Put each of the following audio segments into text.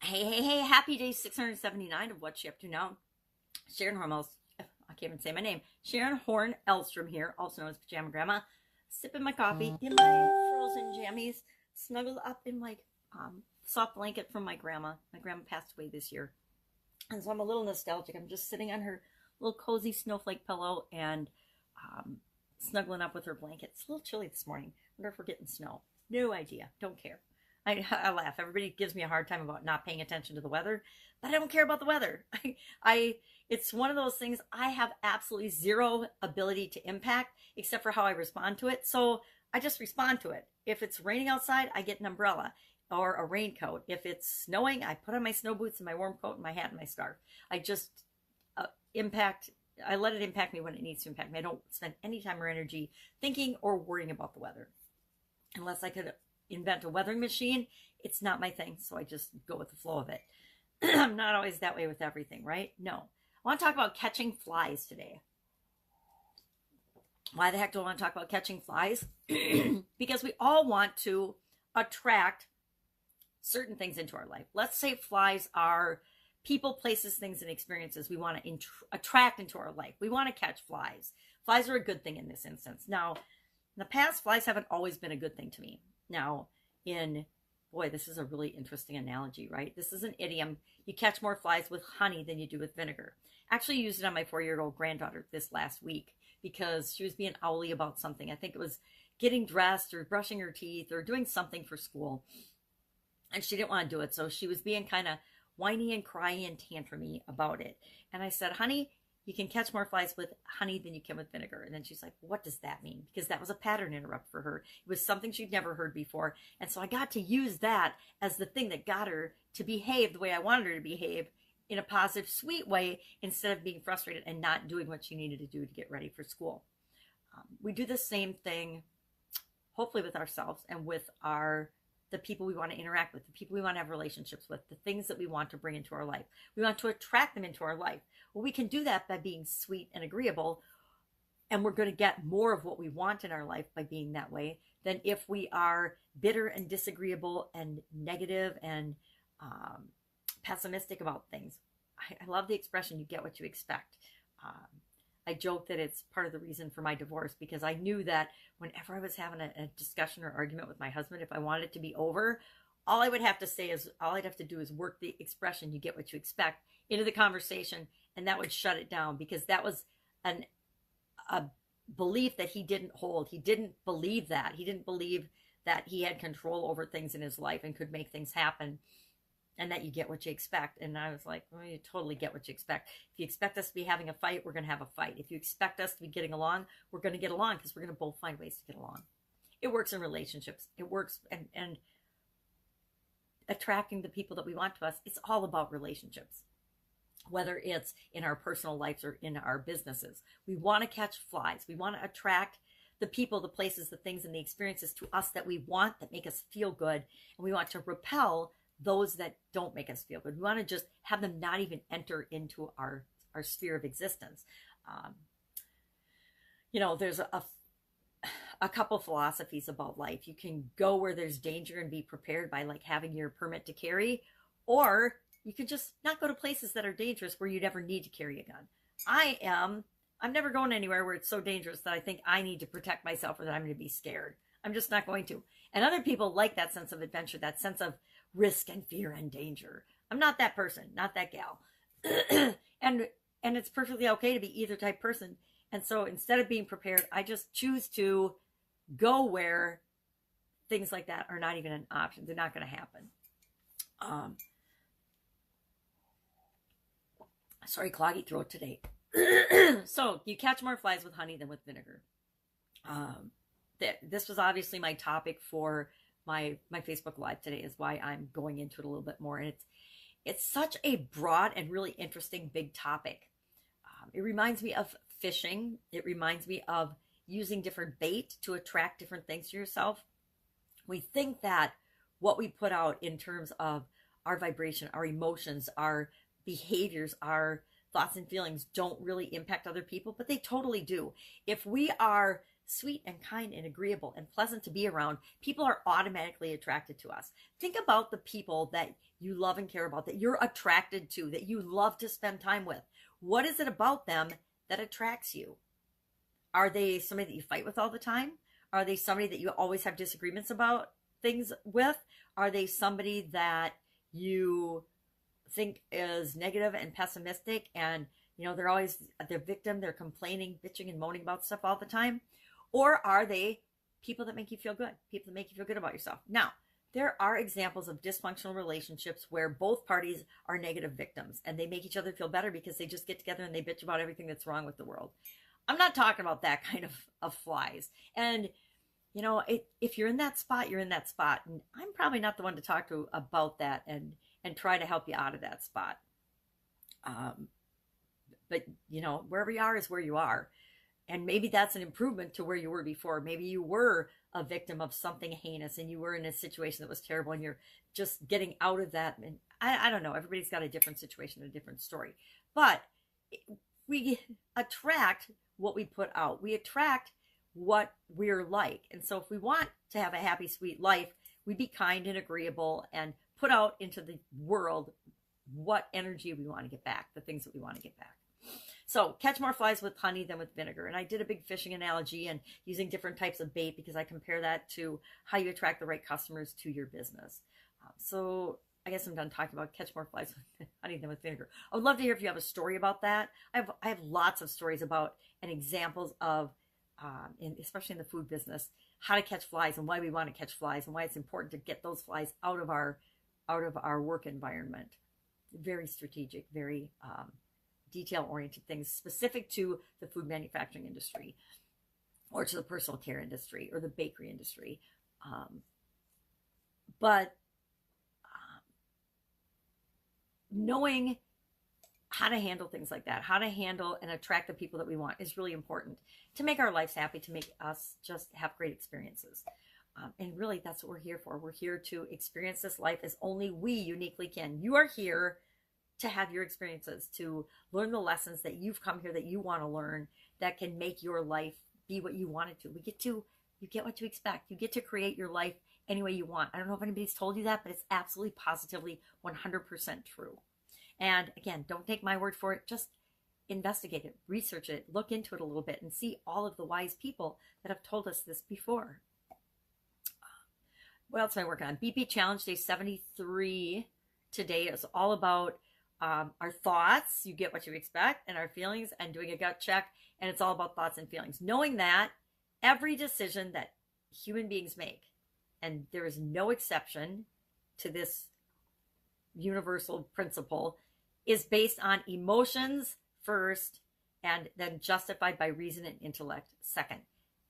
Hey, happy day 679 of What's She Up To Now. Sharon Hormels, I can't even say my name. Sharon Horne-Ellstrom here, also known as Pajama Grandma, sipping my coffee in my frozen jammies, snuggled up in my soft blanket from my grandma. My grandma passed away this year. And so I'm a little nostalgic. I'm just sitting on her little cozy snowflake pillow and snuggling up with her blanket. It's a little chilly this morning. Wonder if we're getting snow. No idea. Don't care. I laugh. Everybody gives me a hard time about not paying attention to the weather, but I don't care about the weather. It's one of those things I have absolutely zero ability to impact except for how I respond to it. So I just respond to it. If it's raining outside, I get an umbrella or a raincoat. If it's snowing, I put on my snow boots and my warm coat and my hat and my scarf. I just impact. I let it impact me when it needs to impact me. I don't spend any time or energy thinking or worrying about the weather unless I could invent a weathering machine. It's not my thing, so I just go with the flow of it. I'm not always that way with everything, right? No. I want to talk about catching flies today. Why the heck do I want to talk about catching flies? Because we all want to attract certain things into our life. Let's say flies are people, places, things, and experiences we want to attract into our life. We want to catch flies. Flies are a good thing in this instance. Now, in the past, flies haven't always been a good thing to me. Now, this is a really interesting analogy, right? This is an idiom. You catch more flies with honey than you do with vinegar. Actually used it on my 4-year-old granddaughter this last week because she was being owly about something. I think it was getting dressed or brushing her teeth or doing something for school. And she didn't want to do it. So she was being kind of whiny and crying and tantrumy about it. And I said, honey, you can catch more flies with honey than you can with vinegar. And then she's like, what does that mean? Because that was a pattern interrupt for her. It was something she'd never heard before. And so I got to use that as the thing that got her to behave the way I wanted her to behave in a positive, sweet way instead of being frustrated and not doing what she needed to do to get ready for school. We do the same thing, hopefully with ourselves and with the people we want to interact with, the people we want to have relationships with, the things that we want to bring into our life. We want to attract them into our life. Well, we can do that by being sweet and agreeable, and we're going to get more of what we want in our life by being that way than if we are bitter and disagreeable and negative and pessimistic about things. I love the expression, you get what you expect. I joke that it's part of the reason for my divorce because I knew that whenever I was having a discussion or argument with my husband, if I wanted it to be over, all I'd have to do is work the expression, you get what you expect, into the conversation, and that would shut it down because that was a belief that he didn't hold. He didn't believe that. He didn't believe that he had control over things in his life and could make things happen. And that you get what you expect. And I was like, well, you totally get what you expect. If you expect us to be having a fight, we're going to have a fight. If you expect us to be getting along, we're going to get along because we're going to both find ways to get along. It works in relationships. It works and attracting the people that we want to us. It's all about relationships, whether it's in our personal lives or in our businesses. We want to catch flies. We want to attract the people, the places, the things, and the experiences to us that we want, that make us feel good. And we want to repel those that don't make us feel good. We want to just have them not even enter into our sphere of existence. There's a couple philosophies about life. You can go where there's danger and be prepared by like having your permit to carry, or you can just not go to places that are dangerous where you never need to carry a gun. I'm never going anywhere where it's so dangerous that I think I need to protect myself or that I'm going to be scared. I'm just not going to. And other people like that sense of adventure, that sense of risk and fear and danger. I'm not that person, not that gal. and it's perfectly okay to be either type person. And so instead of being prepared, I just choose to go where things like that are not even an option. They're not going to happen. Sorry, cloggy throat today. So you catch more flies with honey than with vinegar. This was obviously my topic for my Facebook Live today, is why I'm going into it a little bit more. And it's such a broad and really interesting big topic. It reminds me of fishing. It reminds me of using different bait to attract different things to yourself. We think that what we put out in terms of our vibration, our emotions, our behaviors, our thoughts and feelings don't really impact other people, but they totally do. If we are sweet and kind and agreeable and pleasant to be around, people are automatically attracted to us. Think about the people that you love and care about, that you're attracted to, that you love to spend time with. What is it about them that attracts you? Are they somebody that you fight with all the time? Are they somebody that you always have disagreements about things with? Are they somebody that you think is negative and pessimistic and they're always the victim, they're complaining, bitching, and moaning about stuff all the time? Or are they people that make you feel good, people that make you feel good about yourself? Now, there are examples of dysfunctional relationships where both parties are negative victims and they make each other feel better because they just get together and they bitch about everything that's wrong with the world. I'm not talking about that kind of flies. And, if you're in that spot, you're in that spot. And I'm probably not the one to talk to about that and try to help you out of that spot. But, wherever you are is where you are. And maybe that's an improvement to where you were before. Maybe you were a victim of something heinous and you were in a situation that was terrible and you're just getting out of that. And I don't know. Everybody's got a different situation, a different story. But we attract what we put out. We attract what we're like. And so if we want to have a happy, sweet life, we be kind and agreeable and put out into the world what energy we want to get back, the things that we want to get back. So catch more flies with honey than with vinegar. And I did a big fishing analogy and using different types of bait because I compare that to how you attract the right customers to your business. So I guess I'm done talking about catch more flies with honey than with vinegar. I would love to hear if you have a story about that. I have lots of stories about and examples of, especially in the food business, how to catch flies and why we want to catch flies and why it's important to get those flies out of our work environment. Very strategic, very detail-oriented things specific to the food manufacturing industry or to the personal care industry or the bakery industry. But knowing how to handle things like that, how to handle and attract the people that we want is really important to make our lives happy, to make us just have great experiences. And really, that's what we're here for. We're here to experience this life as only we uniquely can. You are here to have your experiences, to learn the lessons that you've come here that you want to learn, that can make your life be what you want it to. You get what you expect. You get to create your life any way you want. I don't know if anybody's told you that, but it's absolutely, positively, 100% true. And again, don't take my word for it. Just investigate it, research it, look into it a little bit, and see all of the wise people that have told us this before. What else am I working on? BP Challenge Day 73 today is all about our thoughts. You get what you expect, and our feelings, and doing a gut check. And it's all about thoughts and feelings. Knowing that every decision that human beings make, and there is no exception to this universal principle, is based on emotions first and then justified by reason and intellect second.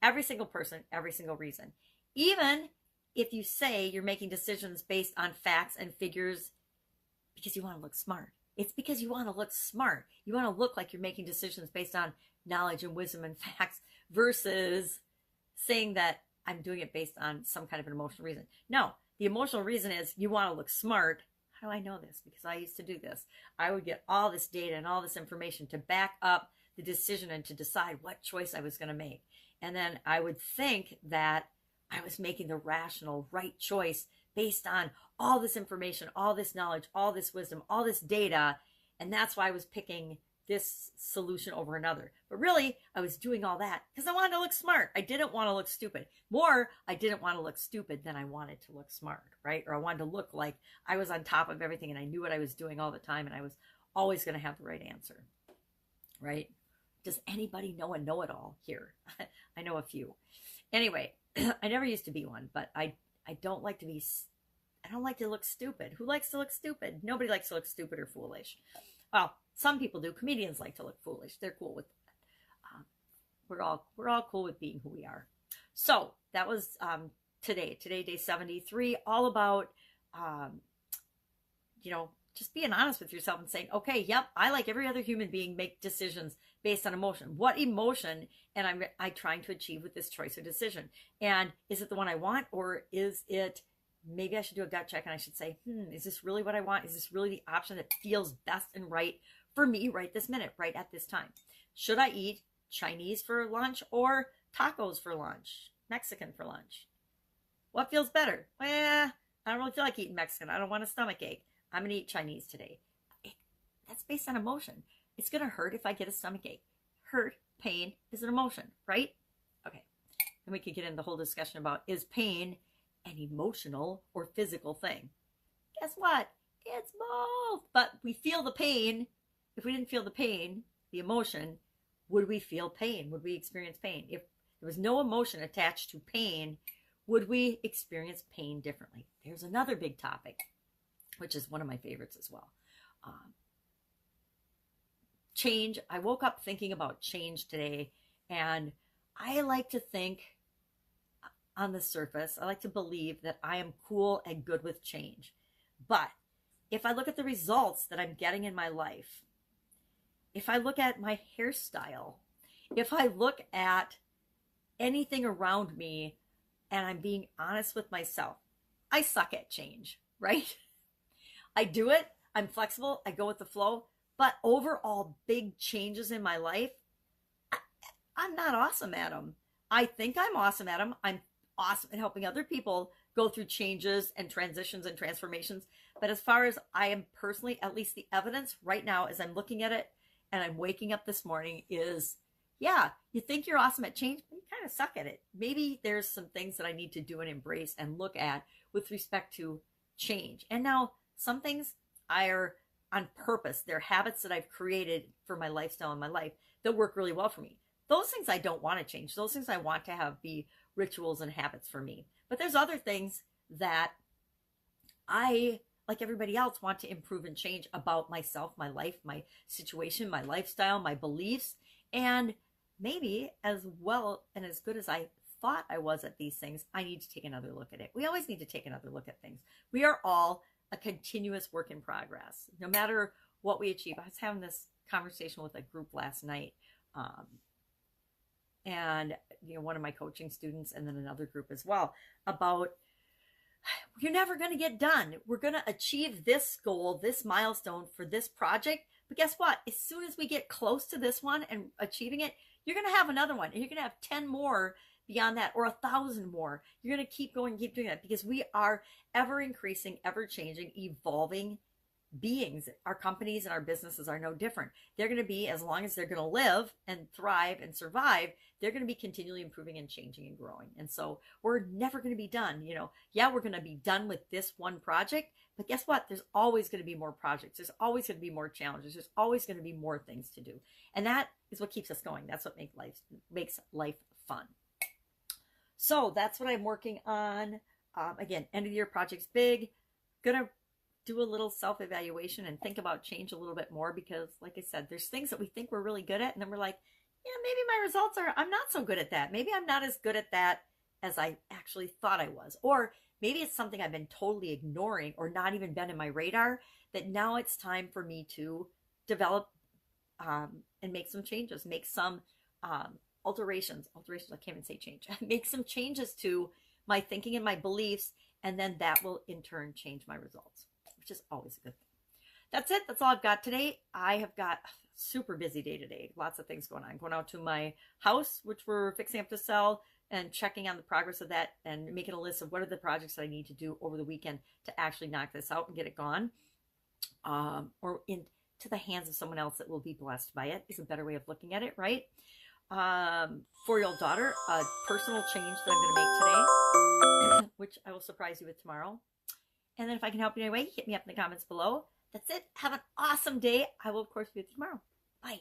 Every single person, every single reason. Even if you say you're making decisions based on facts and figures because you want to look smart. It's because you want to look smart. You want to look like you're making decisions based on knowledge and wisdom and facts versus saying that I'm doing it based on some kind of an emotional reason. No, the emotional reason is you want to look smart. How do I know this? Because I used to do this. I would get all this data and all this information to back up the decision and to decide what choice I was going to make. And then I would think that I was making the rational, right choice based on all this information, all this knowledge, all this wisdom, all this data. And that's why I was picking this solution over another. But really, I was doing all that because I wanted to look smart. I didn't want to look stupid. More, I didn't want to look stupid than I wanted to look smart, right? Or I wanted to look like I was on top of everything and I knew what I was doing all the time and I was always going to have the right answer, right? Does anybody know a know-it-all here? I know a few. Anyway, I never used to be one, but I don't like to be, I don't like to look stupid. Who likes to look stupid? Nobody likes to look stupid or foolish. Well, some people do. Comedians like to look foolish. They're cool with that. We're all cool with being who we are. So that was today, day 73, all about, just being honest with yourself and saying, okay, yep, I, like every other human being, make decisions based on emotion. What emotion am I trying to achieve with this choice or decision? And is it the one I want, or is it, maybe I should do a gut check and I should say, is this really what I want? Is this really the option that feels best and right for me right this minute, right at this time? Should I eat Chinese for lunch or tacos for lunch, Mexican for lunch. What feels better? Well, I don't really feel like eating Mexican. I don't want a stomach ache. I'm going to eat Chinese today. That's based on emotion. It's going to hurt if I get a stomach ache. Hurt, pain is an emotion, right? Okay. And we could get into the whole discussion about, is pain an emotional or physical thing? Guess what? It's both. But we feel the pain. If we didn't feel the pain, the emotion, would we feel pain? Would we experience pain? If there was no emotion attached to pain, would we experience pain differently? There's another big topic, which is one of my favorites as well. Change. I woke up thinking about change today, and I like to think on the surface, I like to believe that I am cool and good with change. But if I look at the results that I'm getting in my life, if I look at my hairstyle, if I look at anything around me, and I'm being honest with myself, I suck at change, right? I do it. I'm flexible. I go with the flow. But overall big changes in my life, I'm not awesome at them. I think I'm awesome at them. I'm awesome at helping other people go through changes and transitions and transformations. But as far as I am personally, at least the evidence right now as I'm looking at it and I'm waking up this morning is, yeah, you think you're awesome at change, but you kind of suck at it. Maybe there's some things that I need to do and embrace and look at with respect to change. And now some things are on purpose. They're habits that I've created for my lifestyle and my life that work really well for me. Those things I don't want to change. Those things I want to have be rituals and habits for me. But there's other things that I, like everybody else, want to improve and change about myself, my life, my situation, my lifestyle, my beliefs. And maybe as well and as good as I thought I was at these things, I need to take another look at it. We always need to take another look at things. We are all a continuous work in progress, no matter what we achieve. I was having this conversation with a group last night, and one of my coaching students, and then another group as well, about you're never going to get done. We're going to achieve this goal, this milestone for this project, but guess what? As soon as we get close to this one and achieving it, you're going to have another one, and you're going to have 10 more beyond that, or 1,000 more. You're going to keep going, keep doing that, because we are ever increasing, ever changing, evolving beings. Our companies and our businesses are no different. They're going to be, as long as they're going to live and thrive and survive, they're going to be continually improving and changing and growing. And so we're never going to be done. Yeah, we're going to be done with this one project, but guess what? There's always going to be more projects. There's always going to be more challenges. There's always going to be more things to do. And that is what keeps us going. That's what makes life fun. So that's what I'm working on. Again, end of the year project's big. Gonna do a little self-evaluation and think about change a little bit more, because like I said, there's things that we think we're really good at, and then we're like, yeah, maybe my results I'm not so good at that. Maybe I'm not as good at that as I actually thought I was. Or maybe it's something I've been totally ignoring or not even been in my radar, that now it's time for me to develop and make some changes, make some alterations, I can't even say change, make some changes to my thinking and my beliefs, and then that will in turn change my results, which is always a good thing. That's it. That's all I've got today. I have got a super busy day today. Lots of things going on. Going out to my house, which we're fixing up to sell, and checking on the progress of that and making a list of what are the projects that I need to do over the weekend to actually knock this out and get it gone, or into the hands of someone else that will be blessed by it, is a better way of looking at it, right? 4-year-old daughter, a personal change that I'm going to make today, which I will surprise you with tomorrow. And then if I can help you in any way, hit me up in the comments below. That's it. Have an awesome day. I will, of course, be with you tomorrow. Bye.